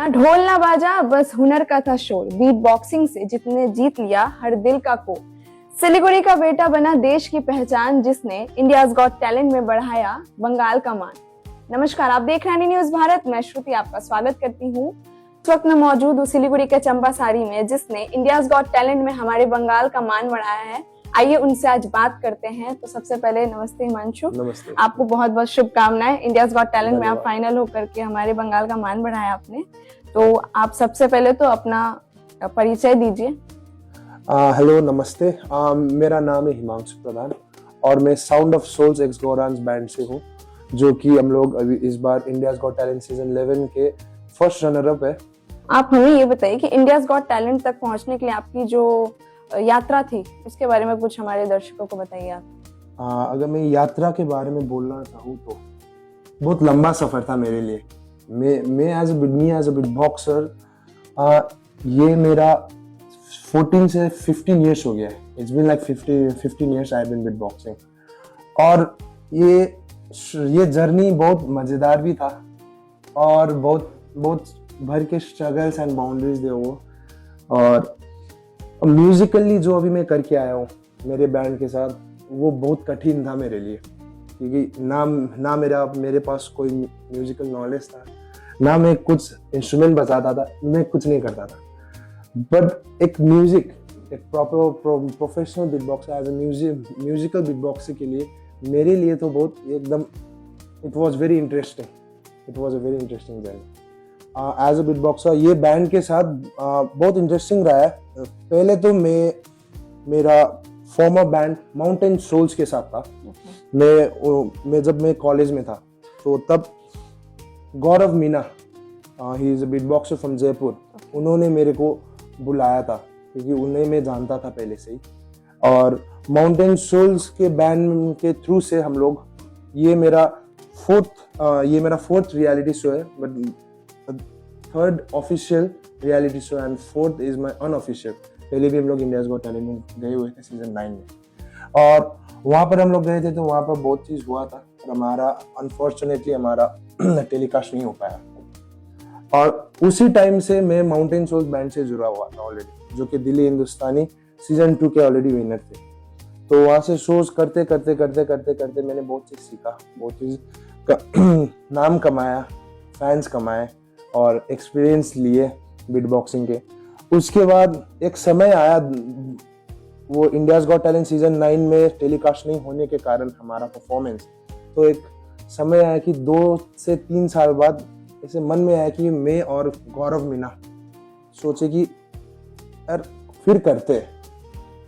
ढोल ना बाजा बस हुनर का था शोर, बीट बॉक्सिंग से जितने जीत लिया हर दिल का कोर। सिलीगुड़ी का बेटा बना देश की पहचान, जिसने इंडियाज गॉट टैलेंट में बढ़ाया बंगाल का मान। नमस्कार, आप देख रहे हैं न्यूज भारत। मैं श्रुति आपका स्वागत करती हूँ। इस वक्त मैं मौजूद हूँ सिलीगुड़ी के चंपासारी में, जिसने इंडियाज गॉट टैलेंट में हमारे बंगाल का मान बढ़ाया है। आइए उनसे आज बात करते हैं। तो सबसे पहले नमस्ते हिमांशु। नमस्ते। आपको बहुत बहुत शुभकामनाएं। इंडियाज गॉट टैलेंट में आप फाइनल होकर के हमारे बंगाल का मान बढ़ाया आपने। तो आप सबसे पहले तो अपना परिचय दीजिए। हेलो, नमस्ते। मेरा नाम है हिमांशु प्रधान और मैं sound of souls X Gaurans band से हूँ, जो कि हम लोग अभी इस बार इंडियाज गॉट टैलेंट सीजन 11 के फर्स्ट रनर अप है। आप हमें ये बताइए कि इंडियाज गॉट टैलेंट तक पहुंचने के लिए आपकी जो यात्रा थी उसके बारे में कुछ हमारे दर्शकों को बताइए आप। अगर मैं यात्रा के बारे में बोलना चाहूँ तो बहुत लंबा सफर था मेरे लिए। मैं एज अ बिट बॉक्सर, ये मेरा 14 से 15 इयर्स हो गया है। It's been like 15 years I have been beat boxing. और ये जर्नी बहुत मजेदार भी था और बहुत भर के स्ट्रगल्स एंड बाउंड्रीज थे वो। और म्यूजिकली जो अभी मैं करके आया हूँ मेरे बैंड के साथ, वो बहुत कठिन था मेरे लिए, क्योंकि ना मेरे पास कोई म्यूजिकल नॉलेज था, ना मैं कुछ इंस्ट्रूमेंट बजाता था, मैं कुछ नहीं करता था। बट एक proper professional beat boxer, as a musical beat boxer के लिए मेरे लिए तो बहुत एकदम it was a very interesting journey. As a beat boxer ये बैंड के साथ बहुत इंटरेस्टिंग रहा है। पहले तो मेरा फॉर्मर बैंड माउंटेन सोल्स के साथ था। जब मैं कॉलेज में था तो तब Gaurav Meena, he is a beat boxer from Jaipur, उन्होंने मेरे को बुलाया था क्योंकि उन्हें मैं जानता था पहले से ही। और माउंटेन सोल्स के बैंड के थ्रू से हम लोग, ये मेरा फोर्थ रियलिटी शो है, but third official reality show and fourth is my unofficial. पहले भी हम लोग इंडियाज गॉट टैलेंट में गए हुए थे सीजन 9 में, और वहां पर हम लोग गए थे तो वहां पर बहुत चीज हुआ था और अनफॉर्चुनेटली हमारा टेलीकास्ट नहीं हो पाया। और उसी टाइम से मैं माउंटेन सोल्स बैंड से जुड़ा हुआ था ऑलरेडी, जो कि दिल्ली हिंदुस्तानी सीजन 2 के ऑलरेडी विनर थे। तो वहां से शोज करते करते मैंने बहुत चीज सीखा, बहुत चीज नाम कमाया, फैंस कमाए और एक्सपीरियंस लिए बीट बॉक्सिंग के। उसके बाद एक समय आया, वो इंडियाज गॉट टैलेंट सीजन 9 में टेलीकास्ट नहीं होने के कारण हमारा परफॉर्मेंस, तो एक समय आया कि 2 से 3 साल बाद ऐसे मन में आया कि मैं और गौरव मीना सोचे कि यार फिर करते हैं,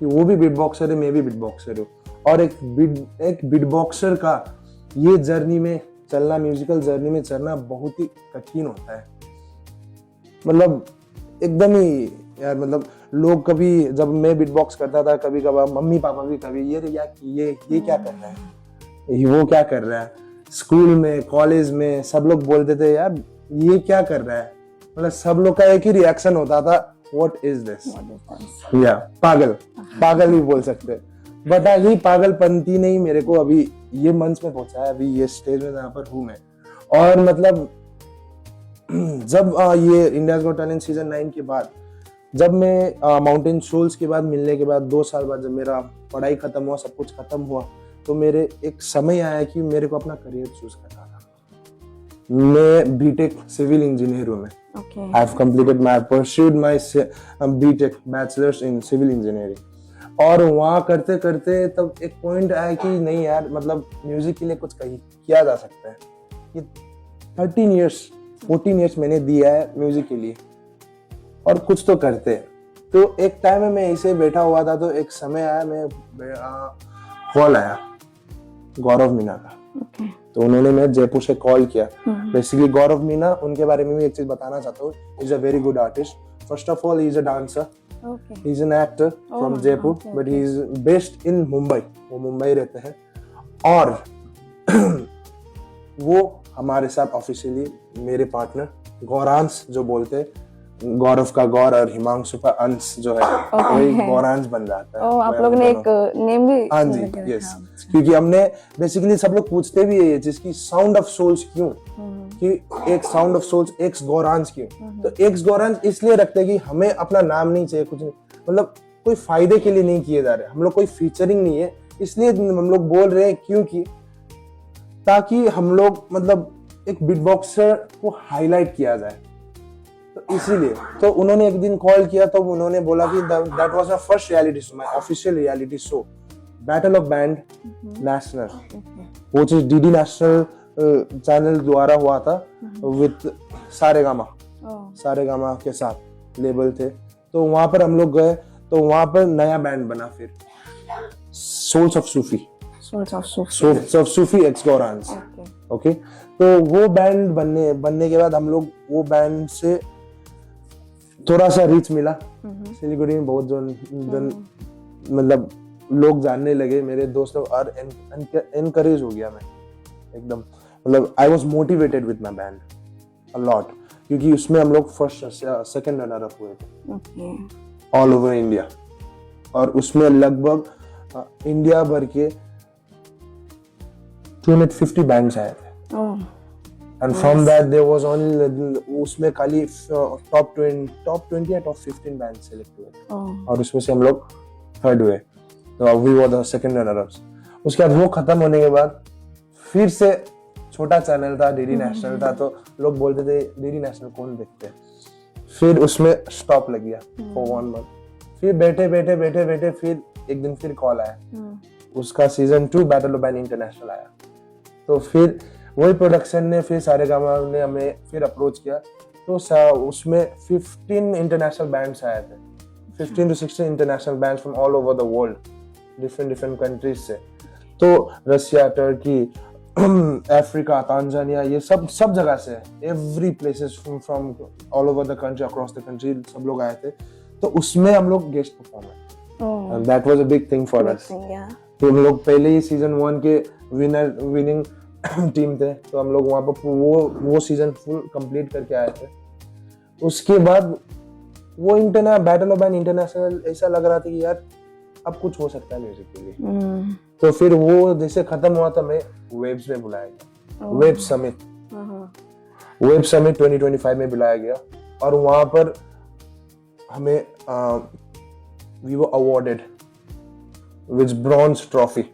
कि वो भी बीट बॉक्सर है, मैं भी बीट बॉक्सर हूँ, और एक बीट बॉक्सर का ये जर्नी में चलना, म्यूजिकल जर्नी में चलना बहुत ही कठिन होता है। मतलब एकदम ही यार, मतलब लोग कभी, जब मैं बीट बॉक्स करता था, कभी कभार मम्मी पापा भी कभी ये क्या कर रहा है, वो क्या कर रहा है, स्कूल में कॉलेज में सब लोग बोलते थे यार ये क्या कर रहा है। मतलब सब लोग का एक ही रिएक्शन होता था, व्हाट इज दिस, या पागल भी बोल सकते हैं। बट यही पागलपंती नहीं मेरे को अभी ये मंच में पहुंचा है, अभी ये स्टेज में जहाँ पर हूँ मैं। और मतलब जब ये इंडियाज गॉट टैलेंट सीजन 9 के बाद, जब मैं माउंटेन सोल्स के बाद मिलने के बाद 2 साल बाद जब मेरा पढ़ाई खत्म हुआ, सब कुछ खत्म हुआ, तो मेरे एक समय आया कि मेरे को अपना करियर चूज करना था। मैं बीटेक सिविल इंजीनियर हूँ। मैं I have completed pursued my BTech bachelors in civil engineering. और वहाँ करते करते तब एक पॉइंट आया कि नहीं यार, मतलब म्यूजिक के लिए कुछ किया जा सकता है। ये 14 इयर्स मैंने दिया है म्यूजिक के लिए, और कुछ तो करते हैं। तो एक टाइम में मैं ऐसे बैठा हुआ था, तो एक समय आया, कॉल आया गौरव मीना का। तो उन्होंने मैं जयपुर से कॉल किया। बेसिकली गौरव मीना, उनके बारे में भी एक चीज बताना चाहता हूँ, is a very good artist. First of all he is a dancer, he is an actor from Jaipur, but he is based in Mumbai. वो मुंबई रहते हैं। और वो हमारे साथ ऑफिशियली मेरे पार्टनर गौरांस जो बोलते हैं, गौरव का गौर और हिमांशु का अंश जो है वही गौरांश बन जाता है। ओ, आप लोग ने एक नेम भी हाँ जी, यस, क्योंकि हमने बेसिकली सब लोग पूछते भी है जिसकी साउंड ऑफ सोल्स क्यों, कि एक sound of souls x Gauransh क्यों, तो एक्स गौरांश इसलिए रखते हैं कि हमें अपना नाम नहीं चाहिए, कुछ नहीं, मतलब कोई फायदे के लिए नहीं किए जा रहे, हम लोग कोई फीचरिंग नहीं है, इसलिए हम लोग बोल रहे हैं क्योंकि ताकि हम लोग मतलब एक बीटबॉक्सर को हाईलाइट किया जाए, तो इसीलिए तो उन्होंने एक दिन कॉल किया तो उन्होंने बोला कि that was my first reality show, my official reality show, battle of band national, वो चीज डीडी नेशनल चैनल द्वारा हुआ था विद सारेगामा के साथ लेबल थे, तो वहां पर हम लोग गए, तो वहां पर नया बैंड बना फिर souls of Sufi x Gauransh. Okay, तो वो बैंड बनने के बाद हम लोग वो बैंड से थोड़ा सा रीच मिला, सिलीगुड़ी में बहुत जन मतलब लोग जानने लगे, मेरे दोस्त लोग, और एनकरेज हो गया मैं एकदम, मतलब I was motivated with my band a lot, क्योंकि उसमें हम लोग फर्स्ट सेकंड रनर अप हुए थे ऑल ओवर इंडिया, और उसमें लगभग इंडिया भर के 250 बैंड्स आए थे, and from that there was only उसमें खाली टॉप 20 या टॉप 15 बैंड सेलेक्ट हुए, और उसमें से हम लोग थर्ड हुए, तो we were the second runner ups. उसके बाद वो खत्म होने के बाद फिर से छोटा चैनल था, डीडी नेशनल था, तो लोग बोलते थे डीडी नेशनल कौन देखते हैं, फिर उसमें स्टॉप लग गया फॉर 1 मंथ, फिर बैठे फिर एक दिन फिर कॉल आया, उसका season 2 battle of band international आया, तो फिर वही प्रोडक्शन ने फिर सारेगामा ने हमें फिर अप्रोच किया, तो उसमें 15 इंटरनेशनल बैंड्स आए थे, 15 to 16 international bands from all over the world, different countries से, तो रशिया, टर्की, अफ्रीका, तांजानिया, ये सब जगह से, every places from all over the country, across the country, सब लोग आए थे, तो उसमें हम लोग guest performer, and that was a big thing for us, तो हम लोग पहले ही सीजन 1 के विनिंग टीम थे, तो हम लोग वहां पर वो सीजन फुल कंप्लीट करके आए थे। उसके बाद वो बैटल ऑफ बैंड इंटरनेशनल ऐसा लग रहा था कि यार अब कुछ हो सकता है म्यूजिक के लिए, तो फिर वो जैसे खत्म हुआ था, मैं वेब्स में बुलाया गया, वेब समिट 2025 में बुलाया गया, और वहां पर हमें we were awarded with bronze trophy,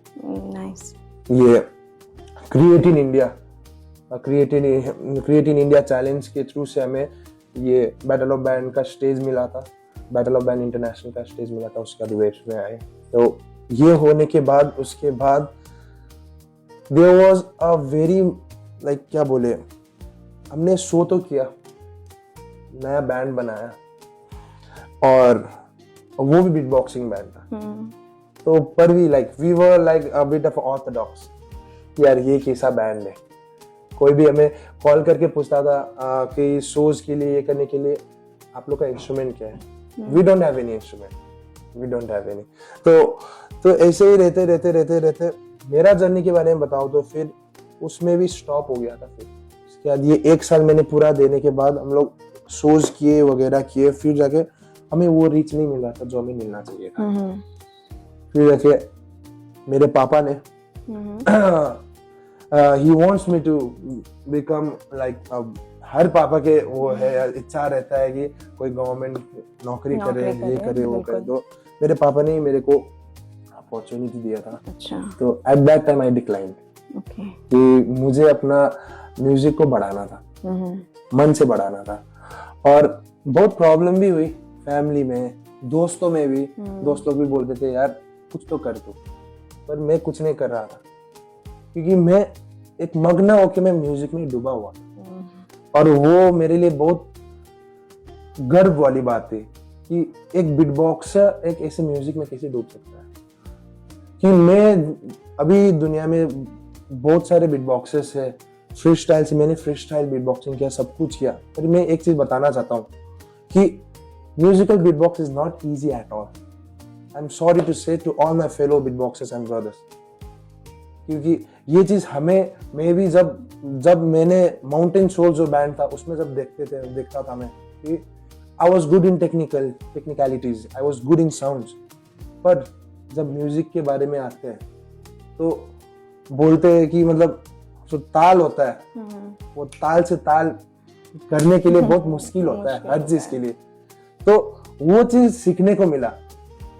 ये क्रिएट इन इंडिया चैलेंज के थ्रू से हमें ये बैटल ऑफ बैंड का स्टेज मिला था, बैटल ऑफ बैंड इंटरनेशनल का स्टेज मिला था, उसके बाद वेव्स में आए, तो ये होने के बाद उसके बाद there was a very like क्या बोले, हमने शो तो किया, नया बैंड बनाया, और वो भी बीट बॉक्सिंग बैंड था, तो पर भी like we were like a bit of orthodox, यार ये कैसा बैंड है, कोई भी हमें कॉल करके पूछता था कि शोज के लिए, ये करने के लिए आप लोग का इंस्ट्रूमेंट क्या है, we don't have any instrument, we don't have any, तो ऐसे ही रहते मेरा जर्नी के बारे में बताऊं तो फिर उसमें भी स्टॉप हो गया था, फिर उसके बाद ये 1 साल मैंने पूरा देने के बाद हम लोग शोज किए वगैरह किए, फिर जाके हमें वो रीच नहीं मिला था जो हमें मिलना चाहिए था, फिर जाके मेरे पापा ने he wants me to become like हर पापा के वो है, इच्छा रहता है कि कोई गवर्नमेंट नौकरी करे, ये करे वो करे, तो मेरे पापा ने मेरे को अपॉर्चुनिटी दिया था, तो at that time I declined, कि मुझे अपना म्यूजिक को बढ़ाना था, मन से बढ़ाना था, और बहुत प्रॉब्लम भी हुई फैमिली में, दोस्तों में भी, दोस्त लोग भी बोलते थे यार कुछ तो कर तू, पर मैं कुछ नहीं कर रहा था, क्योंकि मैं एक मग्न होके मैं म्यूजिक में डूबा हुआ, और वो मेरे लिए बहुत गर्व वाली बात थी कि एक बीटबॉक्सर एक ऐसे म्यूजिक में कैसे डूब सकता है, कि मैं अभी दुनिया में बहुत सारे बीटबॉक्सर्स है, फ्री स्टाइल से मैंने फ्री स्टाइल बीटबॉक्सिंग किया, सब कुछ किया, पर मैं एक चीज बताना चाहता हूँ कि musical beatbox is not easy at all, I am sorry to say to all my fellow beatboxers and brothers, क्योंकि ये चीज हमें, मैं भी जब मैंने माउंटेन सोल जो बैंड था उसमें जब देखता था मैं कि I was good in technicalities, I was good in sounds, पर जब म्यूजिक के बारे में आते हैं तो बोलते हैं कि मतलब जो ताल होता है वो ताल से ताल करने के लिए बहुत मुश्किल होता है हर चीज के लिए। तो वो चीज सीखने को मिला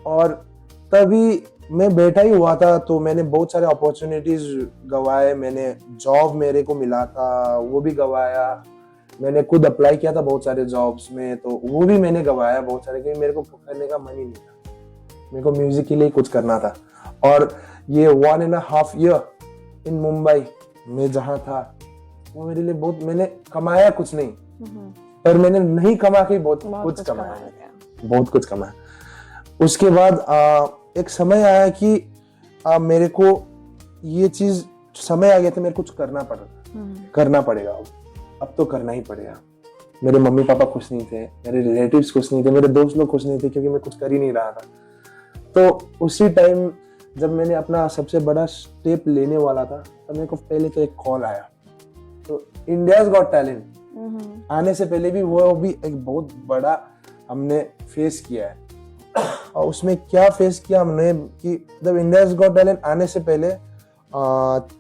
और तभी मैं बैठा ही हुआ था तो मैंने बहुत सारे अपॉर्चुनिटीज गवाए। मैंने जॉब मेरे को मिला था वो भी गवाया, मैंने खुद अप्लाई किया था बहुत सारे जॉब्स में तो वो भी मैंने गवाया बहुत सारे, क्योंकि मेरे को करने का मन ही नहीं था, मेरे को म्यूजिक के लिए कुछ करना था। और ये 1.5 year इन मुंबई में जहाँ था वो मेरे लिए बहुत, मैंने कमाया कुछ नहीं पर मैंने नहीं कमा के बहुत कुछ कमाया, बहुत कुछ कमाया। उसके बाद एक समय आया कि मेरे को ये चीज समय आ गया था, मेरे कुछ करना पड़ेगा, अब तो करना ही पड़ेगा। मेरे मम्मी पापा खुश नहीं थे, मेरे रिलेटिव्स खुश नहीं थे, मेरे दोस्त लोग खुश नहीं थे क्योंकि मैं कुछ कर ही नहीं रहा था। तो उसी टाइम जब मैंने अपना सबसे बड़ा स्टेप लेने वाला था तब मेरे को पहले तो एक कॉल आया। तो इंडियाज गॉट टैलेंट आने से पहले भी वो भी एक बहुत बड़ा हमने फेस किया है। और उसमें क्या फेस किया हमने कि जब इंडियाज गॉट टैलेंट आने से पहले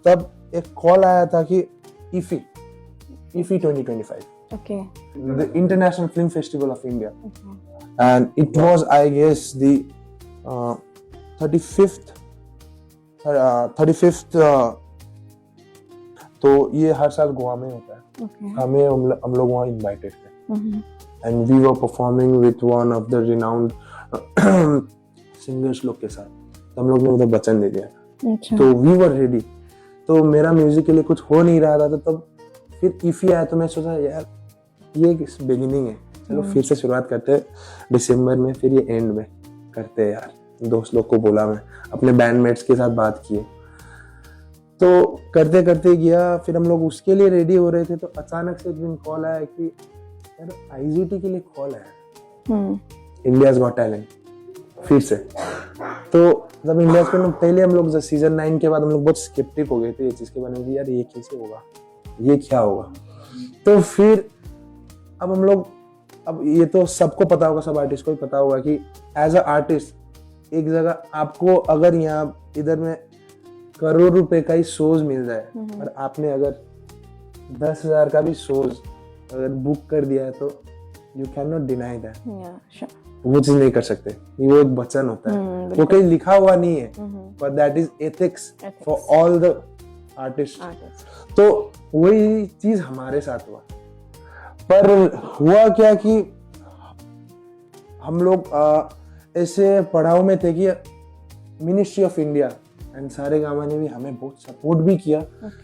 तब एक कॉल आया था कि IFFI 2025, Okay. the International Film Festival of India, and it was, I guess, the 35th तो ये हर साल गोवा में होता है। हमें हम लोग वहाँ इनवाइटेड थे and we were performing with one of the renowned singers लोग के साथ। तो हम लोग ने उधर वचन दे दिया था, तो वी वर रेडी। तो मेरा म्यूजिक के लिए कुछ हो नहीं रहा था, तो तब फिर IFFI आया तो मैं सोचा यार ये बिगिनिंग है, चलो फिर से शुरुआत करते हैं दिसंबर में, फिर ये एंड में करते हैं यार। दोस्त लोग को बोला, मैं अपने बैंडमेट्स के साथ बात किए, तो करते करते गया। फिर हम लोग उसके लिए रेडी हो रहे थे तो अचानक से एक दिन कॉल आया कि यार IGT के लिए कॉल आया, इंडियाज गॉट टैलेंट फिर से। तो जब इंडियाज को पहले हम लोग सीजन 9 के बाद हम लोग बहुत स्केप्टिक हो गए थे ये चीज के बारे में, यार ये कैसे होगा, ये क्या होगा। तो फिर अब हम लोग, अब ये तो सबको पता होगा, सब आर्टिस्ट को भी पता होगा कि एज अ आर्टिस्ट एक जगह आपको अगर यहाँ इधर में करोड़ रुपए का ही शोज मिल जाए और आपने अगर 10,000 का भी शोज अगर बुक कर दिया है तो you can not deny that. वो चीज नहीं कर सकते, वो एक वचन होता है, वो कहीं लिखा हुआ नहीं है, but that is ethics for all the artist. तो वही चीज हमारे साथ हुआ। पर हुआ क्या कि हम लोग ऐसे पड़ाव में थे कि ministry of India and Saregama ने भी हमें बहुत सपोर्ट भी किया।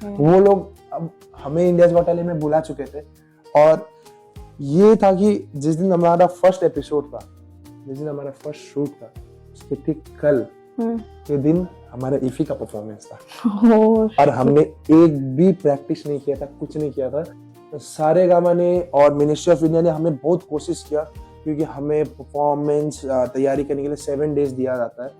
वो लोग अब हमें इंडियाज गॉट टैलेंट में बुला चुके थे और ये था कि जिस दिन हमारा फर्स्ट एपिसोड था, जिस दिन हमारा फर्स्ट शूट था, उसके ठीक कल के दिन हमारा IFFI का परफॉर्मेंस था और हमने एक भी प्रैक्टिस नहीं किया था, कुछ नहीं किया था। सारेगामा ने और मिनिस्ट्री ऑफ इंडिया ने हमें बहुत कोशिश किया क्योंकि हमें परफॉर्मेंस तैयारी करने के लिए 7 days दिया जाता है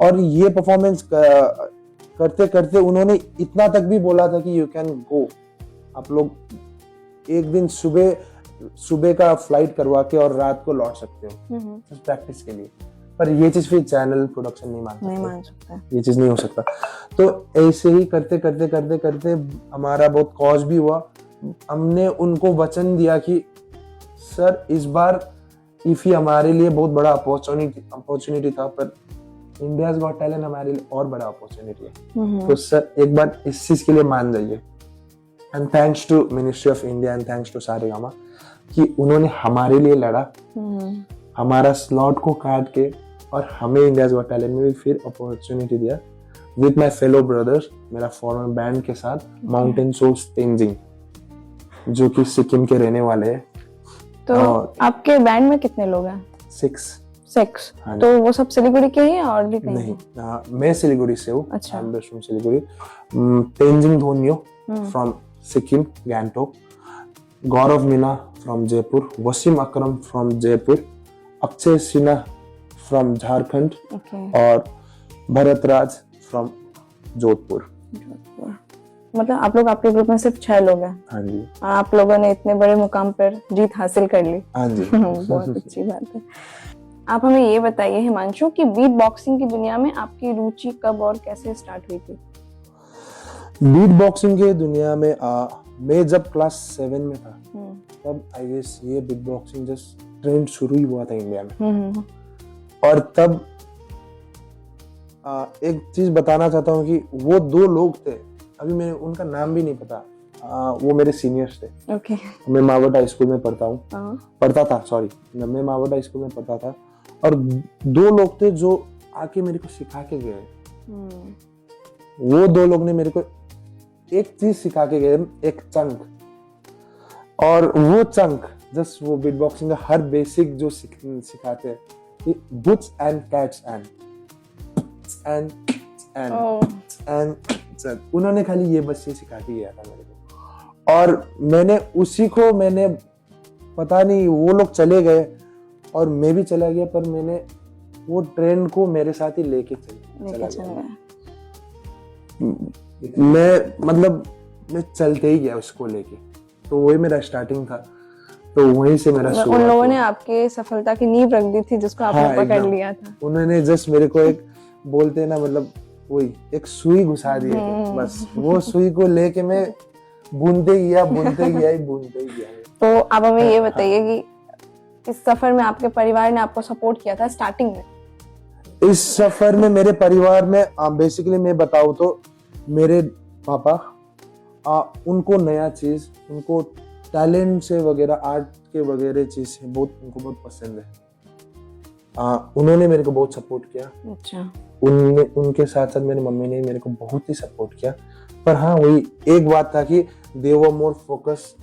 और ये परफॉर्मेंस करते करते उन्होंने इतना तक भी बोला था कि यू कैन गो, आप लोग एक दिन सुबह का फ्लाइट करवा के और रात को लौट सकते हो प्रैक्टिस के लिए। पर ये चीज फिर चैनल प्रोडक्शन नहीं मान सकता, ये चीज नहीं हो सकता। तो ऐसे ही करते करते करते करते हमारा बहुत कॉज भी हुआ। हमने उनको वचन दिया कि सर इस बार IFFI हमारे लिए बहुत बड़ा अपॉर्चुनिटी था, पर इंडियाज गॉट टैलेंट हमारे लिए और बड़ा अपॉर्चुनिटी है। तो सर एक बार इस चीज के लिए मान जाइए। And thanks to ministry of India and thanks to Saregama कि उन्होंने हमारे लिए लड़ा, हमारा स्लॉट को काट के और हमें इंडियाज गॉट टैलेंट में भी फिर अपॉर्चुनिटी दिया विद माय फेलो ब्रदर्स, मेरा फॉरेन बैंड के साथ, माउंटेन सोल्स तेंजिंग, जो कि सिक्किम के रहने वाले हैं। तो आपके बैंड में कितने लोग हैं? 6। हाँ, तो वो सब सिलीगुड़ी के ही और भी कहीं? नहीं, मैं सिलीगुड़ी से हूँ। अच्छा। Siliguri. Tenzing Dhoniyo from Sikkim Gangtok, Gaurav Meena from Jaipur, Wasim Akram from Jaipur, Akshay Sinha from Jharkhand और भरत राज फ्रॉम जोधपुर। मतलब आप लोग आपके ग्रुप में सिर्फ 6 लोग हैं, हाँ जी, आप लोगों ने इतने बड़े मुकाम पर जीत हासिल कर ली। हाँ जी। बहुत अच्छी बात है। आप हमें ये बताइए हिमांशु कि बीट बॉक्सिंग की दुनिया में आपकी रुचि कब और कैसे स्टार्ट हुई थी? बीट बॉक्सिंग के दुनिया में मैं जब क्लास 7 में था तब आई गेस ये बीट बॉक्सिंग जस्ट ट्रेंड शुरू ही हुआ था इंडिया में। और तब एक चीज बताना चाहता हूँ कि वो 2 लोग थे, अभी मैंने उनका नाम भी नहीं पता, वो मेरे सीनियर्स थे। ओके। मैं मावट हाई स्कूल में पढ़ता था, सॉरी, मैं मावट हाई स्कूल में पढ़ता था। और 2 लोग थे जो आके मेरे को सिखा के गए। वो 2 लोग ने मेरे को एक चीज सिखा के गए, एक चंक। और वो चंक जस्ट वो बीट बॉक्सिंग का हर बेसिक जो सिखाते हैं, बुट्स एंड कैट्स एंड उन्होंने खाली ये बस ये सिखा के गया था मेरे को। और मैंने पता नहीं, वो लोग चले गए और मैं भी चला गया, पर मैंने वो ट्रेंड को मेरे साथ ही लेके चला गया। मैं चलते ही गया उसको लेके, तो वही मेरा स्टार्टिंग था। तो वहीं से मेरा शुरुआत। उन लोगों ने आपके सफलता की नींव रख दी थी जिसको आपने पकड़ लिया था। उन्होंने जस्ट मेरे को एक बोलते ना, मतलब वही एक सुई घुसा दी है, बस वो सुई को लेके मैं बुनते गया। तो आप हमें ये बताइए कि इस सफर में आपके परिवार ने आपको सपोर्ट किया था स्टार्टिंग में? इस सफर में मेरे परिवार में बेसिकली मैं बताऊं तो मेरे पापा, उनको नया चीज, उनको टैलेंट से वगैरह, आर्ट के वगैरह चीज से उनको बहुत पसंद है। उन्होंने मेरे को बहुत सपोर्ट किया। अच्छा। उनके साथ साथ मेरी मम्मी ने मेरे को बहुत ही सपोर्ट किया। पर हाँ, वही एक बात था कि दे वर मोर फोकस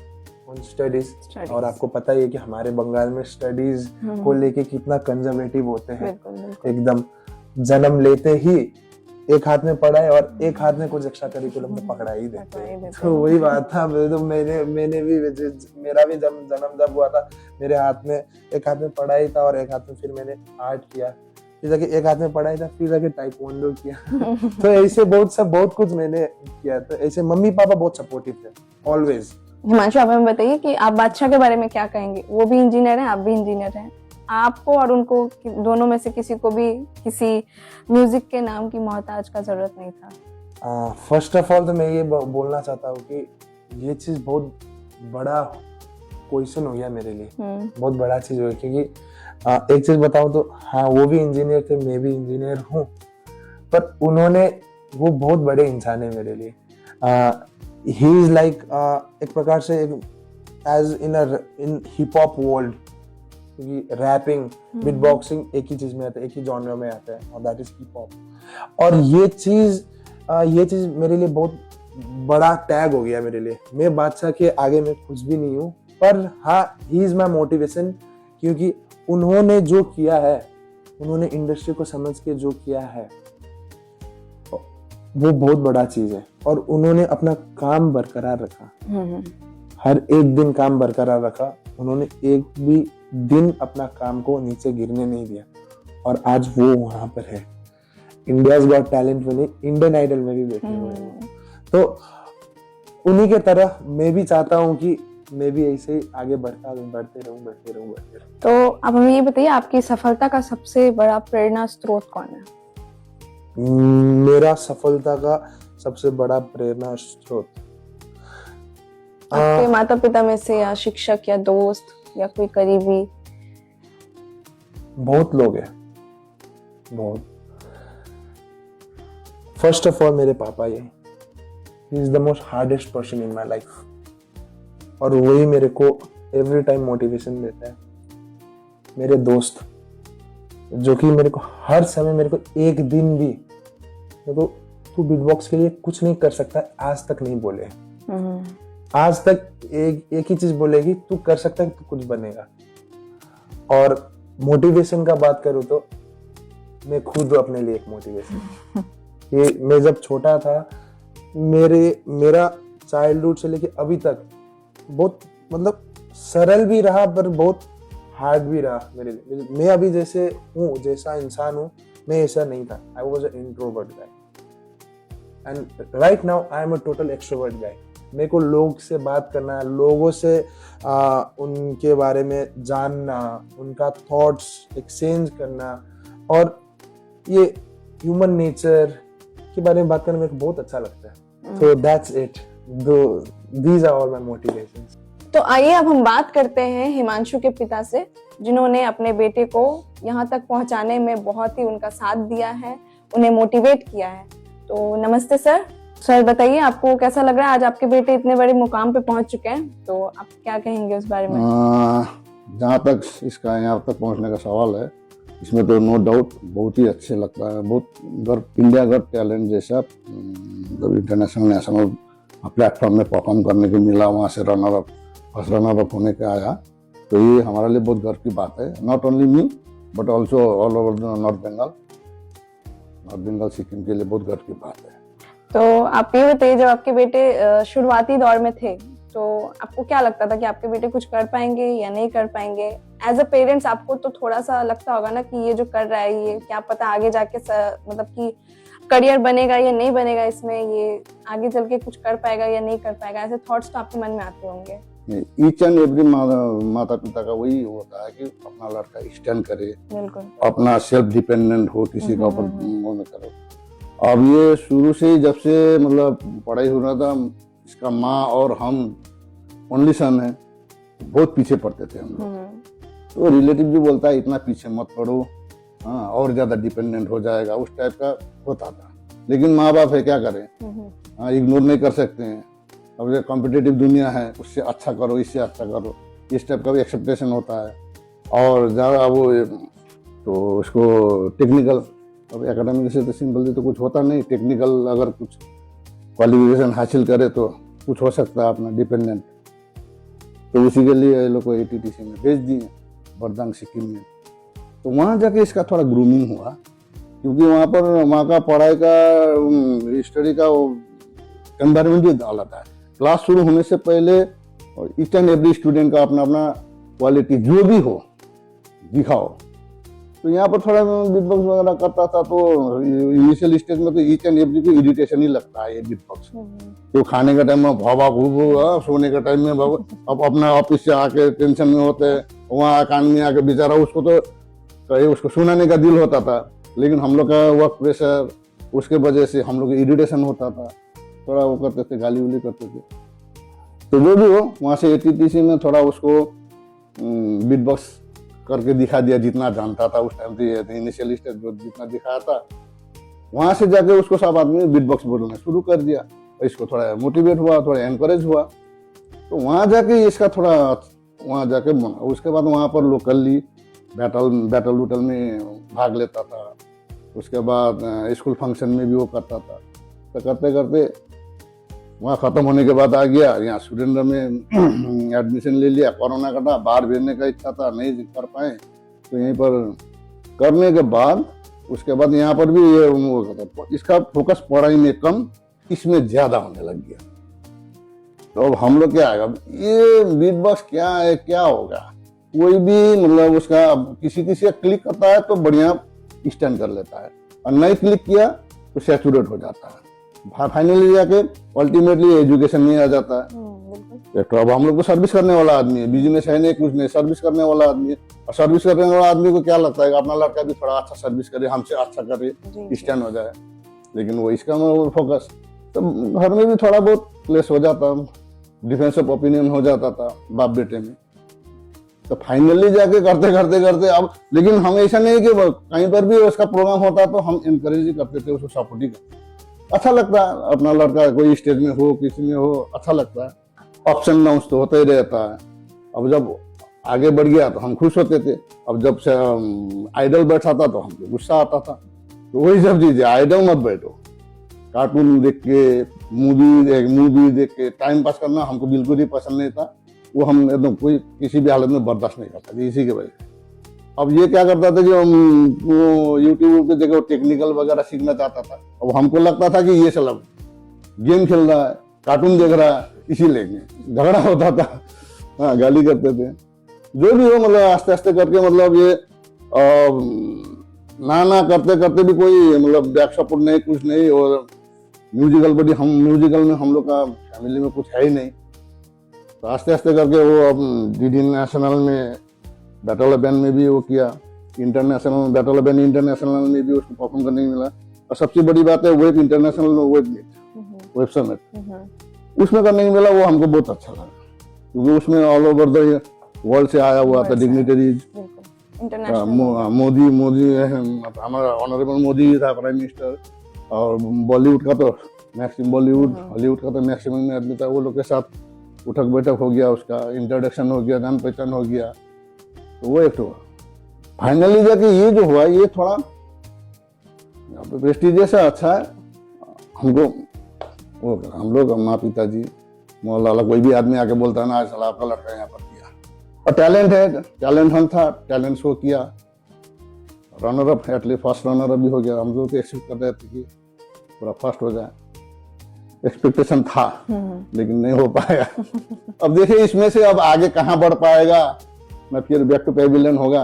ऑन स्टडीज। और आपको पता ही है कि हमारे बंगाल में स्टडीज को लेके कितना कंजर्वेटिव होते हैं। एकदम जन्म लेते ही एक हाथ में पढ़ाई और एक हाथ में कुछ एक्स्ट्रा करिकुलम में पकड़ा ही देते हैं। तो वही बात था। तो मैंने भी, मेरा भी जन्म जब हुआ था, मेरे हाथ में एक हाथ में पढ़ाई था और एक हाथ में फिर मैंने आर्ट किया, फिर जाके एक हाथ में पढ़ाई था, फिर जाके टाइकोंडो किया। तो ऐसे बहुत कुछ मैंने किया। तो ऐसे मम्मी पापा बहुत सपोर्टिव थे ऑलवेज। हिमांशु, आप हमें बताइए कि आप बादशाह के बारे में क्या कहेंगे? वो भी इंजीनियर हैं, आप भी इंजीनियर हैं। आपको और उनको, दोनों में से किसी को भी किसी म्यूजिक के नाम की मोहताज का जरूरत नहीं था। फर्स्ट ऑफ ऑल तो मैं ये बोलना चाहता हूँ कि ये चीज बहुत बड़ा क्वेश्चन हो गया मेरे लिए। बहुत बड़ा चीज हो गया, क्योंकि एक चीज बताऊं तो हाँ, वो भी इंजीनियर थे, मैं भी इंजीनियर हूँ, पर वो बहुत बड़े इंसान है मेरे लिए। ही इज लाइक एक प्रकार से as in hip hop world, क्योंकि रैपिंग, बीट बॉक्सिंग एक ही चीज में आता है, एक ही जॉनर में आता है, और दैट इज हिप हॉप। और ये चीज मेरे लिए बहुत बड़ा टैग हो गया मेरे लिए। मैं बादशाह के आगे मैं कुछ भी नहीं हूँ, पर हाँ, ही इज माई मोटिवेशन, क्योंकि उन्होंने जो किया है, उन्होंने इंडस्ट्री को समझ के जो किया है, वो बहुत बड़ा चीज है। और उन्होंने अपना काम बरकरार रखा, हर एक दिन काम बरकरार रखा। उन्होंने एक भी दिन अपना काम को नीचे गिरने नहीं दिया, और आज वो वहां पर है, इंडियाज गॉट टैलेंट में नहीं, इंडियन आइडल में भी बैठे हुए हैं। तो उन्हीं के तरह मैं भी चाहता हूँ कि मैं भी ऐसे ही आगे बढ़ते रहूं। तो आप हमें ये बताइए, आपकी सफलता का सबसे बड़ा प्रेरणा स्रोत कौन है? मेरा सफलता का सबसे बड़ा प्रेरणा स्रोत आपके माता पिता में से, या शिक्षक, या दोस्त, या कोई करीबी? बहुत लोग हैं, बहुत। फर्स्ट ऑफ ऑल मेरे पापा, ही is the most hardest person in my life, और वही मेरे को एवरी टाइम मोटिवेशन देता है। मेरे दोस्त, जो कि मेरे को हर समय, मेरे को एक दिन भी मेरे को तू बीटबॉक्स के लिए कुछ नहीं कर सकता आज तक नहीं बोले। आज तक एक ही चीज बोलेगी, तू कर सकता है, तू कुछ बनेगा। और मोटिवेशन का बात करूं तो मैं खुद अपने लिए एक मोटिवेशन। ये मैं जब छोटा था, मेरा चाइल्डहुड से लेके अभी तक बहुत, मतलब सरल भी रहा पर बहुत हार्ड भी रहा मेरे लिए। मैं अभी जैसे हूँ, जैसा इंसान हूँ, मैं ऐसा नहीं था। I was an introvert guy. And right now I am a total extrovert guy. मेरे को लोग से बात करना, लोगों से उनके बारे में जानना, उनका थॉट्स एक्सचेंज करना, और ये ह्यूमन नेचर के बारे में बात करना मेरे को बहुत अच्छा लगता है। तो that's it, these are all my motivations. तो आइए अब हम बात करते हैं हिमांशु के पिता से, जिन्होंने अपने बेटे को यहाँ तक पहुँचाने में बहुत ही उनका साथ दिया है, उन्हें मोटिवेट किया है। तो नमस्ते सर। सर बताइए, आपको कैसा लग रहा है आज आपके बेटे इतने बड़े मुकाम पे पहुंच चुके हैं, तो आप क्या कहेंगे उस बारे में? जहाँ तक इसका यहाँ तक पहुँचने का सवाल है, इसमें तो नो डाउट बहुत ही अच्छे लगता है। बहुत गर्व, इंडिया गॉट टैलेंट जैसा जब इंटरनेशनल नेशनल प्लेटफॉर्म में परफॉर्म करने को मिला, वहाँ से runner up, first runner up होने के आया, तो ये हमारे लिए बहुत गर्व की बात है। Not only me but also all over north Bengal Sikkim के लिए बहुत गर्व की बात है। तो आप ये बताइए, जब आपके बेटे शुरुआती दौर में थे तो आपको क्या लगता था कि आपके बेटे कुछ कर पाएंगे या नहीं कर पाएंगे? एज अ पेरेंट्स आपको तो थोड़ा सा लगता होगा ना कि ये जो कर रहा है, ये क्या पता आगे जाके मतलब कि करियर बनेगा या नहीं बनेगा इसमें, ये आगे चल के कुछ कर पाएगा या नहीं कर पाएगा, ऐसे थॉट्स तो आपके मन में आते होंगे। ईच एंड एवरी माता पिता का वही होता है कि अपना लड़का स्टैंड करे, बिल्कुल, अपना सेल्फ डिपेंडेंट हो, किसी का ऊपर वो न करे। अब ये शुरू से ही जब से मतलब पढ़ाई हो रहा था, इसका माँ और हम ओनली सन है, बहुत पीछे पड़ते थे हम लोग। तो रिलेटिव भी बोलता है इतना पीछे मत पड़ो, हाँ और ज्यादा डिपेंडेंट हो जाएगा, उस टाइप का होता था। लेकिन माँ बाप है, क्या करें, हाँ इग्नोर नहीं कर सकते हैं। अब ये कॉम्पिटिटिव दुनिया है, उससे अच्छा करो, इससे अच्छा करो, इस टाइप का भी एक्सेप्टेशन होता है। और ज़्यादा वो तो उसको टेक्निकल, अब एकेडमिक से तो सिंपल तो कुछ होता नहीं, टेक्निकल अगर कुछ क्वालिफिकेशन हासिल करे तो कुछ हो सकता है अपना डिपेंडेंट। तो उसी के लिए लोग को ATTC में भेज दिए, बरदांग सिक्किम में। तो वहाँ जाके इसका थोड़ा ग्रूमिंग हुआ, क्योंकि वहाँ पर वहाँ का पढ़ाई का स्टडी का एनवायरमेंट भी अलग है। क्लास शुरू होने से पहले ईच एंड एवरी स्टूडेंट का अपना अपना क्वालिटी जो भी हो दिखाओ। तो यहाँ पर थोड़ा बीट बॉक्स वगैरह करता था, तो इनिशियल स्टेज में तो ईच एंड एवरी को इरिटेशन ही लगता है ये बीट बॉक्स। तो खाने के टाइम में भावा भूबू, सोने के टाइम में भाव, अब अपना ऑफिस से आके टेंशन में होते, वहाँ कान में आके बेचारा उसको तो उसको सुनाने का दिल होता था, लेकिन हम लोग का वर्क प्रेशर उसके वजह से हम लोग इरिटेशन होता था, थोड़ा वो करते थे, गाली उली करते थे। तो जो भी हो, वहाँ से ATTC में थोड़ा उसको बीट बॉक्स करके दिखा दिया, जितना जानता था उस टाइम पे इनिशियल स्टेज जितना दिखाया था, वहाँ से जाके उसको सब आदमी बीट बॉक्स बोलना शुरू कर दिया। इसको थोड़ा मोटिवेट हुआ, थोड़ा एनकरेज हुआ, तो वहाँ जाके इसका थोड़ा वहाँ जाके बना। उसके बाद वहाँ पर लोकली बैटल वूटल में भाग लेता था। उसके बाद स्कूल फंक्शन में भी वो करता था। तो करते करते वहाँ ख़त्म होने के बाद आ गया यहाँ सुरेंद्र में एडमिशन ले लिया। कोरोना का था, बाहर भेजने का इच्छा था, नहीं कर पाए, तो यहीं पर करने के बाद उसके बाद यहाँ पर भी ये इसका फोकस पढ़ाई में कम, इसमें ज़्यादा होने लग गया। तो अब हम लोग क्या आएगा, ये बीट बॉक्स क्या है, क्या होगा, कोई भी मतलब उसका किसी का क्लिक करता है तो बढ़िया स्टैंड कर लेता है, और नहीं क्लिक किया तो सैचुरेट हो जाता है। फाइनली जाके अल्टीमेटली एजुकेशन में आ जाता है। तो अब हम लोग तो सर्विस करने वाला आदमी है, बिजनेस है नहीं, कुछ नहीं, सर्विस करने वाला आदमी है। और सर्विस करने वाला आदमी को क्या लगता है कि अपना लड़का भी थोड़ा अच्छा सर्विस करे, हमसे अच्छा करे, स्टैंड हो जाए। लेकिन वो इसका फोकस, तो घर में भी थोड़ा बहुत क्लेश हो जाता, डिफरेंस ऑफ ओपिनियन हो जाता था बाप बेटे में। तो फाइनली जाके करते करते करते अब, लेकिन हम ऐसा नहीं कि कहीं पर भी उसका प्रोग्राम होता तो हम इनकरेज ही करते थे, उसको सपोर्ट ही करते। अच्छा लगता है अपना लड़का कोई स्टेज में हो, किसी में हो, अच्छा लगता है। अप्स एंड डाउन्स तो होता ही रहता है। अब जब आगे बढ़ गया तो हम खुश होते थे। अब जब से आइडल बैठा था तो हमको गुस्सा आता था। तो वही सब चीजें, आइडल मत बैठो, कार्टून देख के, मूवी देख के टाइम पास करना हमको बिल्कुल ही पसंद नहीं था। वो हम एकदम कोई किसी भी हालत में बर्दाश्त नहीं करता था, इसी के वजह से। अब ये क्या करता था कि वो यूट्यूब पे देखो टेक्निकल वगैरह सीखना चाहता था। अब हमको लगता था कि ये चला गेम खेल रहा है, कार्टून देख रहा है, इसीलिए झगड़ा होता था, हाँ गाली करते थे। जो भी हो, मतलब आस्ते आस्ते करके मतलब ये ना करते करते भी कोई मतलब बैक सपोर्ट नहीं, कुछ नहीं, और म्यूजिकल बड़ी, हम म्यूजिकल में हम लोग का फैमिली में कुछ है ही नहीं। तो आस्ते आस्ते करके वो अब डीडी नेशनल में बैटल ऑफ बैंड में भी वो किया, इंटरनेशनल में बैटल ऑफ बैंड इंटरनेशनल में भी उसको परफॉर्म करने को मिला। और सबसे बड़ी बात है वेब इंटरनेशनल वेब समिट उसमें करने को मिला, वो हमको बहुत अच्छा लगा क्योंकि उसमें ऑल ओवर द वर्ल्ड से आया हुआ था डिग्निटरीज। मोदी हमारा ऑनरेबल मोदी था प्राइम मिनिस्टर, और बॉलीवुड का तो मैक्सिमम हॉलीवुड का तो मैक्सिमम में आदमी था। वो लोग के साथ उठक बैठक हो गया, उसका इंट्रोडक्शन हो गया, जान पहचान हो गया, तो वो एक हुआ। फाइनली जाके ये जो हुआ ये थोड़ा प्रेस्टिजियस है, अच्छा है हमको। वो हम लोग माँ पिताजी मोहल्ला कोई भी आदमी आके बोलता है ना, आज आपका लड़का यहाँ पर किया, और टैलेंट है, टैलेंट हंट था, टैलेंट शो किया, runner up, at least first runner up भी हो गया। हम लोग एक्सपेक्ट कर रहे थे कि पूरा फर्स्ट हो जाए, एक्सपेक्टेशन था लेकिन नहीं हो पाया। अब देखिए इसमें से अब आगे कहाँ बढ़ पाएगा, मैं फिर बैक टू पेविलियन होगा,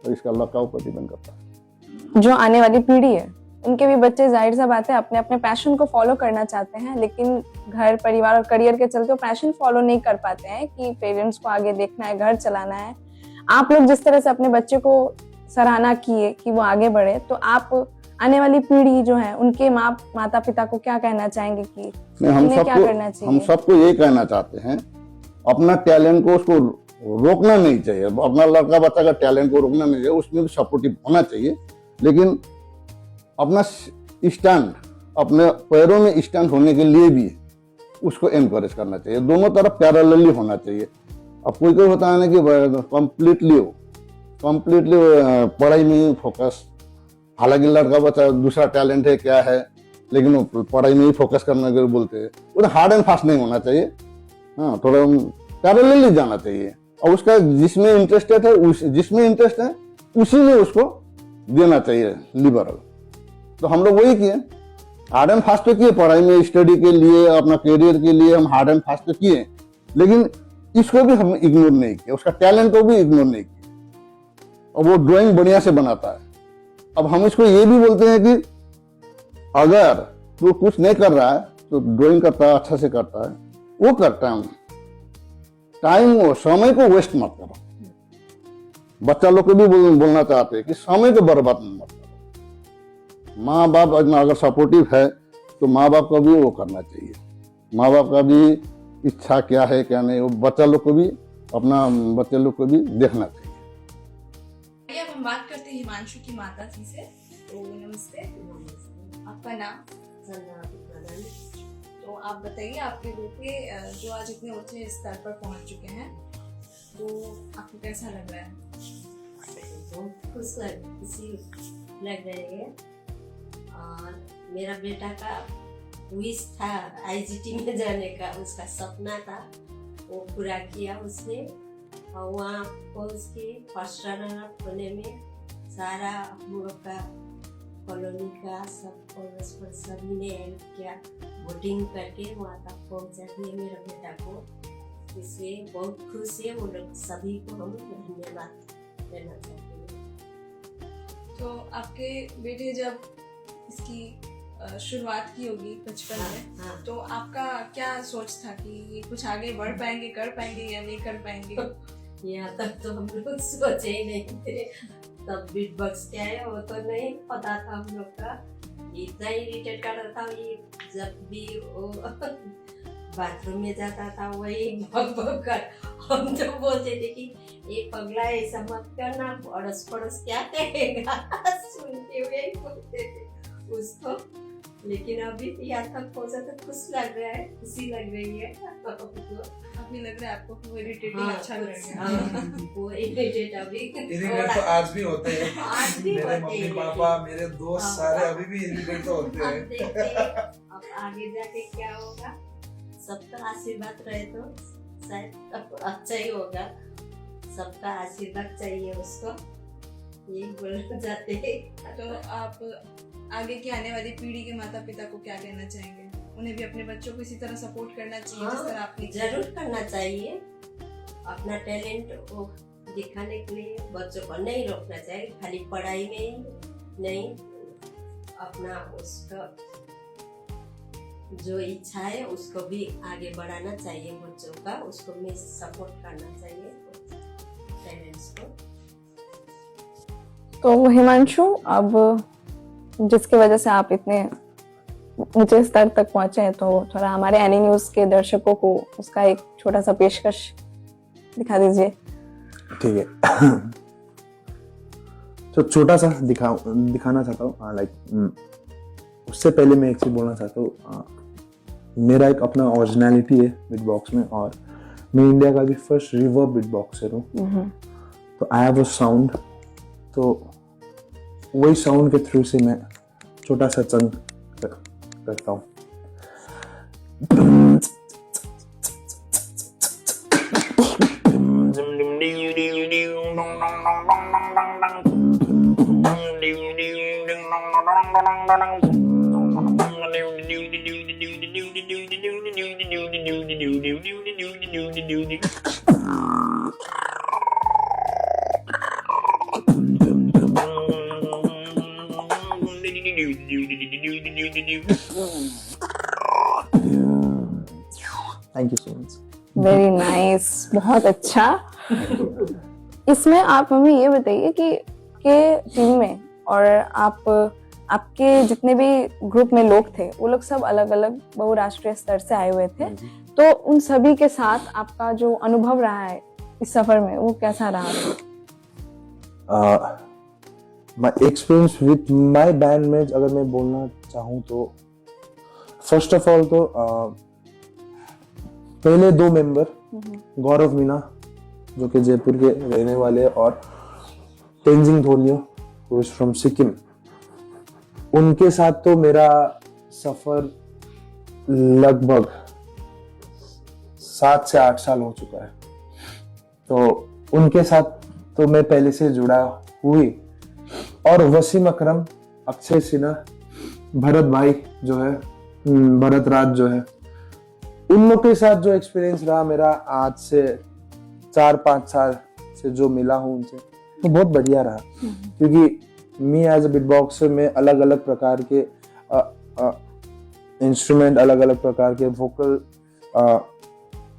तो इसका अल्लाह का ऊपर डिपेंड करता है। जो आने वाली पीढ़ी है उनके भी बच्चे जाहिर सा बात है अपने अपने पैशन को फॉलो करना चाहते हैं, लेकिन घर परिवार और करियर के चलते वो पैशन फॉलो नहीं कर पाते हैं कि पेरेंट्स को आगे देखना है, घर चलाना है। आप लोग जिस तरह से अपने बच्चे को सराहना किए कि वो आगे बढ़े, तो आप आने वाली पीढ़ी जो है उनके माता पिता को क्या कहना चाहेंगे कि उन्हें क्या करना चाहिए? हम सबको ये कहना चाहते हैं, अपना टैलेंट को उसको रोकना नहीं चाहिए। अपना लड़का बच्चा का टैलेंट को रोकना नहीं चाहिए, उसमें भी सपोर्टिव होना चाहिए, लेकिन अपना स्टैंड, अपने पैरों में स्टैंड होने के लिए भी उसको एनकरेज करना चाहिए। दोनों तरफ पैरेलली होना चाहिए। अब कोई कोई होता है ना कि कंप्लीटली पढ़ाई में ही फोकस, हालांकि लड़का बच्चा दूसरा टैलेंट है क्या है, लेकिन वो पढ़ाई में ही फोकस करने के बोलते हैं। वो हार्ड एंड फास्ट नहीं होना चाहिए, हाँ थोड़ा पैरेलली जाना चाहिए, और उसका जिसमें इंटरेस्टेड है जिसमें इंटरेस्ट है उसी में उसको देना चाहिए लिबरल। तो हम लोग वही किए, हार्ड एंड फास्ट तो किए, पढ़ाई में स्टडी के लिए, अपना करियर के लिए हम हार्ड एंड फास्ट तो किए, लेकिन इसको भी हम इग्नोर नहीं किया, उसका टैलेंट को भी इग्नोर नहीं किया। और वो ड्राइंग बढ़िया से बनाता है। अब हम इसको ये भी बोलते हैं कि अगर तू कुछ नहीं कर रहा है तो ड्राइंग करता है, अच्छा से करता है, वो करता है, टाइम और समय को वेस्ट मत करो। बच्चा लोग को भी बोलना चाहते हैं कि समय को बर्बाद मत करो। माँ बाप अगर सपोर्टिव है तो माँ बाप को भी वो करना चाहिए। माँ बाप का भी इच्छा क्या है क्या नहीं, वो बच्चा लोग को भी बच्चे लोग को भी देखना चाहिए। अब हम बात करते हैं हिमांशु की माता जी से। तो नमस्ते, आपका नाम? तो आप बताइए, आपके बेटे जो आज इतने ऊंचे स्तर पर पहुंच चुके हैं, तो आपको कैसा लग रहा है? खुशी लग रही है। और मेरा बेटा का विश था आईजीटी में जाने का, उसका सपना था, वो पूरा किया उसने। और वहाँ पहुँच के फर्स्ट रनर अप होने में सारा हम लोग का कॉलोनी का सब परस्पर सभी ने हेल्प किया, वोटिंग करके वहाँ तक पहुँचा दिए मेरे बेटा को। इसलिए बहुत खुश है, वो लोग सभी को हम धन्यवाद देना चाहते हैं। तो आपके बेटे जब इसकी शुरुआत की होगी बचपन में, हाँ। तो आपका क्या सोच था कि ये कुछ आगे बढ़ पाएंगे, कर पाएंगे या नहीं कर पाएंगे? यहाँ तक तो हम लोग सोचे ही नहीं थे। तब बीट बॉक्स क्या है वो तो नहीं पता था हम लोग का। इतना इरिटेट कर रहा था ये, जब भी वो बाथरूम में जाता था वही भग भग कर हम तो बोलते थे कि ये पगला ऐसा मत करना, अड़ोस पड़ोस क्या कहेगा। सुनते हुए बोलते थे उसको। लेकिन अभी यहाँ तक पहुंचा तो खुश लग रहा है, खुशी लग रही है। अभी लग रहा है आपको वो इरिटेटिंग अच्छा लग रहा है? वो इरिटेट अभी इरिटेट तो आज भी होते हैं, आज भी मेरे मम्मी पापा मेरे दोस्त सारे अभी भी इरिटेट तो होते हैं। देखते हैं अब आगे जाके क्या होगा। सबका आशीर्वाद रहे तो शायद अच्छा ही होगा। सबका आशीर्वाद चाहिए उसको, यही बोलना चाहते हैं। तो आप आगे की आने वाली पीढ़ी के माता पिता को क्या कहना चाहेंगे? उन्हें भी अपने बच्चों को इसी तरह सपोर्ट करना चाहिए जिस तरह आपने जरूर करना चाहिए। अपना टैलेंट वो दिखाने के लिए बच्चों को नहीं रोकना चाहिए, खाली पढ़ाई में ही नहीं, अपना उसका जो इच्छा है उसको भी आगे बढ़ाना चाहिए, बच्चों का उसको भी सपोर्ट करना चाहिए पेरेंट्स को। तो हिमांशु, अब जिसकी वजह से आप इतने ऊंचे स्तर तक पहुंचे हैं, तो थोड़ा हमारे एनी न्यूज के दर्शकों को उसका एक छोटा सा पेशकश दिखा दीजिए। ठीक है। तो छोटा सा दिखाना चाहता हूँ, लाइक उससे पहले मैं एक चीज बोलना चाहता हूँ। मेरा एक अपना ओरिजिनलिटी है बीट बॉक्स में, और मैं इंडिया का भी फर्स्ट रिवर्ब बीट बॉक्सर हूँ। तो आई हैव अ साउंड, तो वही साउंड के थ्रू से मैं छोटा सा चंक करता हूँ। Thank you so much. Very nice, बहुत अच्छा। इसमें आप हमें ये बताइए कि टीम में और आपके जितने भी ग्रुप में लोग थे, वो लोग सब अलग अलग बहुराष्ट्रीय स्तर से आए हुए थे, तो उन सभी के साथ आपका जो अनुभव रहा है इस सफर में, वो कैसा रहा? My experience with my band में अगर मैं बोलना चाहूँ तो फर्स्ट ऑफ ऑल तो पहले 2 मेंबर गौरव मीना जो कि जयपुर के रहने वाले हैं, और Tenzing Dholiyo who is from Sikkim, उनके साथ तो मेरा सफर लगभग 7 से 8 साल हो चुका है। तो उनके साथ तो मैं पहले से जुड़ा हुई, और वसीम अकरम, अक्षय सिन्हा, भरत भाई जो है, भरत राज जो है, उन लोग के साथ जो एक्सपीरियंस रहा मेरा आज से 4-5 साल से जो मिला हूं उनसे, तो बहुत बढ़िया रहा। क्योंकि me as a beat boxer में अलग अलग प्रकार के इंस्ट्रूमेंट, अलग अलग प्रकार के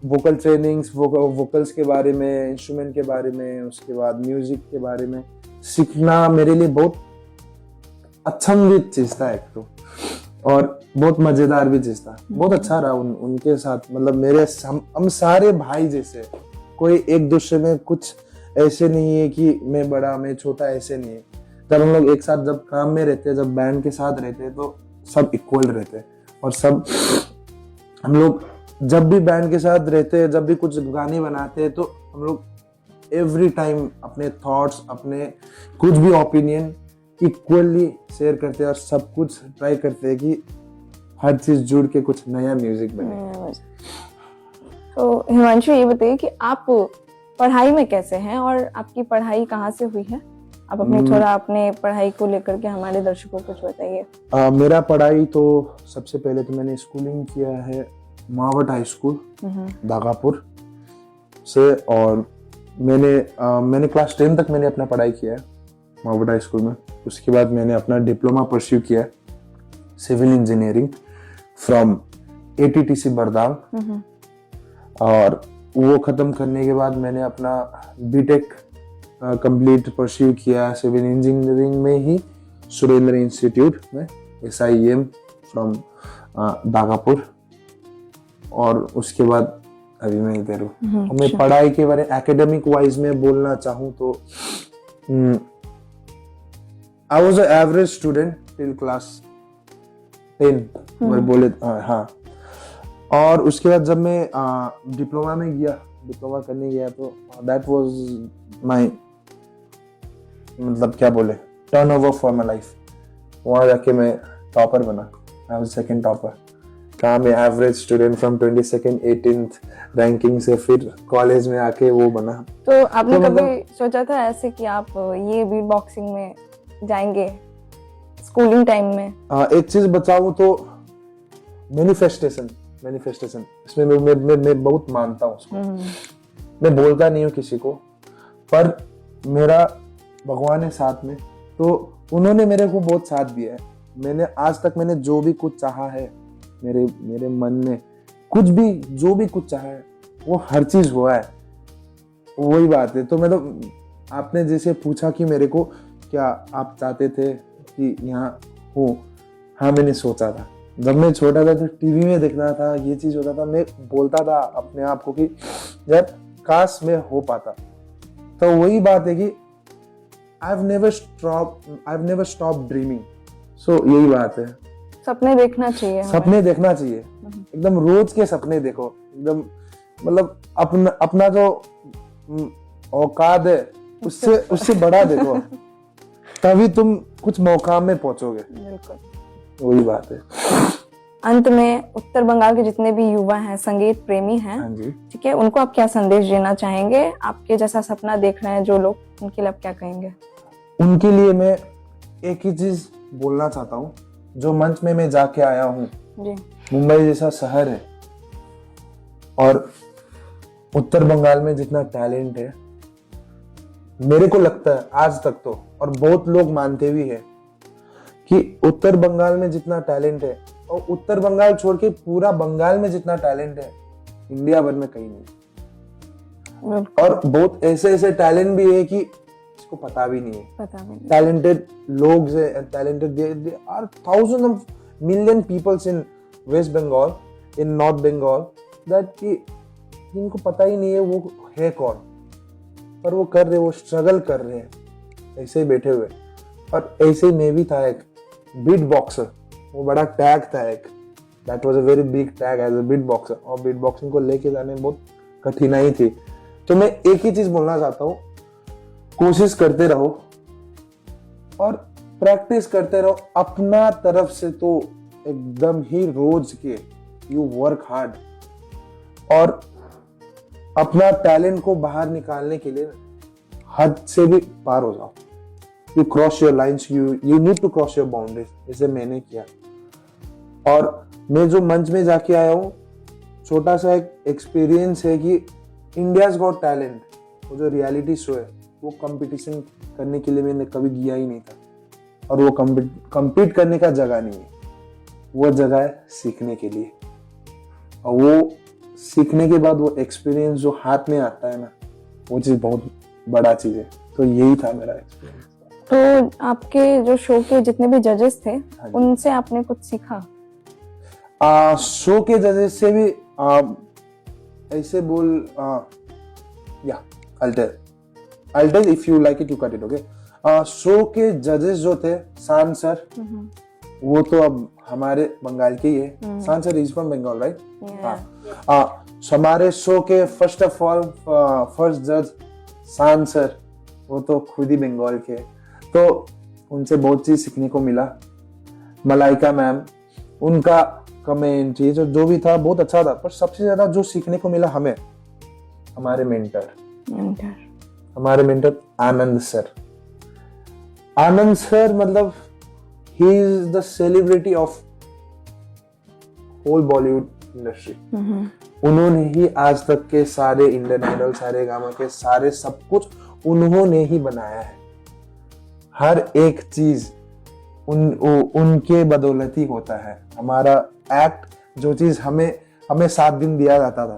वोकल ट्रेनिंग्स, वोकल्स के बारे में, इंस्ट्रूमेंट के बारे में, उसके बाद म्यूजिक के बारे में सीखना मेरे लिए बहुत अचंभित चीज था एक तो, और बहुत मजेदार भी चीज था। बहुत अच्छा रहा उनके साथ, मतलब हम सारे भाई जैसे, कोई एक दूसरे में कुछ ऐसे नहीं है कि मैं बड़ा मैं छोटा, ऐसे नहीं है। जब हम लोग एक साथ जब काम में रहते हैं, जब बैंड के साथ रहते हैं, तो सब इक्वल रहते हैं, और सब हम लोग जब भी बैंड के साथ रहते हैं, जब भी कुछ गाने बनाते हैं, तो हम लोग एवरी टाइम अपने थॉट्स, अपने कुछ भी ओपिनियन इक्वली शेयर करते हैं, और सब कुछ ट्राई करते हैं कि हर चीज जुड़ के कुछ नया म्यूजिक बने। तो हिमांशु, ये बताइए कि आप पढ़ाई में कैसे हैं, और आपकी पढ़ाई कहाँ से हुई है? आप थोड़ा अपने पढ़ाई को लेकर के हमारे दर्शकों को कुछ बताइए। मेरा पढ़ाई तो सबसे पहले तो मैंने स्कूलिंग किया है मावट हाई स्कूल दागापुर से, और मैंने क्लास 10 तक मैंने अपना पढ़ाई किया है मावट हाई स्कूल में। उसके बाद मैंने अपना डिप्लोमा परस्यू किया सिविल इंजीनियरिंग फ्रॉम ATTC बरदांग, और वो खत्म करने के बाद मैंने अपना बीटेक कंप्लीट परस्यू किया सिविल इंजीनियरिंग में ही सुरेंद्र इंस्टीट्यूट में, SIEM फ्रॉम दागापुर, और उसके बाद अभी मैं इधर हूँ। मैं पढ़ाई के बारे एकेडमिक वाइज में बोलना चाहूँ तो आई was an average student till class 10 बोले, हाँ। और उसके बाद जब मैं डिप्लोमा करने गया, तो दैट वाज माय, मतलब क्या बोले, turn over for my life. वहाँ जाके मैं टॉपर बना, आई वाज सेकंड टॉपर। कहाँ मैं average student from 22nd 18th ranking से फिर कॉलेज में आके वो बना। तो आपने कभी सोचा था ऐसे कि आप ये बीट बॉक्सिंग में जाएंगे स्कूलिंग टाइम में? एक चीज बताऊं तो मैनिफेस्टेशन इसमें मैं बहुत मानता हूँ उसको। मैं बोलता नहीं हूँ किसी को, पर मेरा भगवान है साथ में, तो उन्होंने मेरे को बहुत साथ दिया है। मैंने आज तक जो भी कुछ चाहा है मेरे मन में कुछ भी, जो भी कुछ चाहे वो हर चीज हुआ है, वही बात है। तो मतलब आपने जैसे पूछा कि मेरे को क्या आप चाहते थे कि यहाँ हो, हाँ मैंने सोचा था। जब मैं छोटा था तो टीवी में देखना था, ये चीज होता था, मैं बोलता था अपने आप को कि यार काश मैं हो पाता। तो वही बात है कि I've never stopped dreaming. So यही बात है, सपने देखना चाहिए हमें। सपने देखना चाहिए, एकदम रोज के सपने देखो, एकदम मतलब अपना जो औकात है उससे बड़ा देखो, तभी तुम कुछ मुकाम में पहुंचोगे। बिल्कुल, वही बात है। अंत में उत्तर बंगाल के जितने भी युवा हैं, संगीत प्रेमी हैं, हाँ जी, ठीक है, उनको आप क्या संदेश देना चाहेंगे? आपके जैसा सपना देख रहे हैं जो लोग, उनके लिए आप क्या कहेंगे? उनके लिए मैं एक ही चीज बोलना चाहता हूँ, जो मंच में मैं जाके आया हूँ, जी, मुंबई जैसा शहर है और उत्तर बंगाल में जितना टैलेंट है, मेरे को लगता है आज तक तो, और बहुत लोग मानते भी है कि उत्तर बंगाल में जितना टैलेंट है, और उत्तर बंगाल छोड़ के पूरा बंगाल में जितना टैलेंट है, इंडिया भर में कहीं नहीं। बिल्कुल, और बहुत ऐसे टैलेंट भी है कि इसको पता भी नहीं है। पता भी नहीं। Talented लोग से talented, there are thousands of million peoples in West Bengal, in North Bengal, that कि जिनको पता ही नहीं है वो है कौन, पर वो कर रहे, वो स्ट्रगल कर रहे हैं ऐसे ही बैठे हुए। और ऐसे ही मैं भी था एक बीट बॉक्सर, वो बड़ा टैग था एक, that was a very big tag as a beat boxer, और बीट बॉक्सिंग को लेके जाने में बहुत कठिनाई थी। तो मैं एक ही चीज बोलना चाहता हूँ, कोशिश करते रहो और प्रैक्टिस करते रहो अपना तरफ से, तो एकदम ही रोज के यू वर्क हार्ड, और अपना टैलेंट को बाहर निकालने के लिए हद से भी पार हो जाओ। You cross your lines, you need to cross your boundaries, जैसे मैंने किया। और मैं जो मंच में जाके आया हूँ, छोटा सा एक एक्सपीरियंस है कि इंडियाज गॉट टैलेंट, वो जो रियलिटी शो है, वो कंपटीशन करने के लिए मैंने कभी गया ही नहीं था, और वो compete करने का जगह नहीं है, वो जगह है सीखने के लिए। और वो सीखने के बाद वो एक्सपीरियंस जो हाथ में आता है ना, वो चीज बहुत बड़ा चीज है। तो यही था मेरा एक्सपीरियंस। तो आपके जो शो के जितने भी जजेस थे, हाँ जी। उनसे आपने कुछ सीखा? शो के जजेस से भी ऐसे बोल, या I'll tell if you like it you cut it, okay? Show के जजेस जो थे, शान सर, वो तो अब हमारे बंगाल के ही है। Shaan sir is from Bengal, right? हाँ। हमारे शो के फर्स्ट ऑफ ऑल फर्स्ट जज शान सर, वो तो खुद ही बंगाल के, तो उनसे बहुत चीज सीखने को मिला। मलाइका मैम, उनका कमेंट ये जो भी था बहुत अच्छा था, पर सबसे ज्यादा जो सीखने को मिला हमें, हमारे mentor Anand sir. Anand sir मतलब ही is the celebrity of whole Bollywood industry. उन्होंने ही आज तक के सारे इंडियन आइडल, सारे गामा के सारे सब कुछ उन्होंने ही बनाया है। हर एक चीज उनके बदौलत ही होता है। हमारा एक्ट, जो चीज हमें 7 दिन दिया जाता था,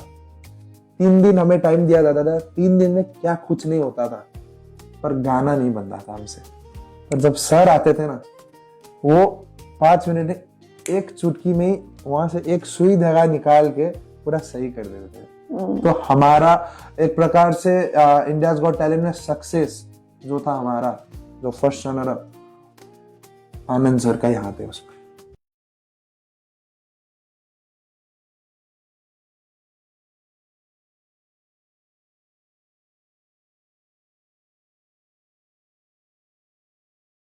3 दिन हमें टाइम दिया जाता था, 3 दिन में क्या कुछ नहीं होता था, पर गाना नहीं बनता था हमसे। पर जब सर आते थे ना, वो 5 मिनट में एक चुटकी में ही वहां से एक सुई धागा निकाल के पूरा सही कर देते थे। तो हमारा एक प्रकार से इंडियाज गॉट टैलेंट में सक्सेस जो था हमारा, जो फर्स्ट रनर अप, आनंद सर का ही हाथ है उसमें।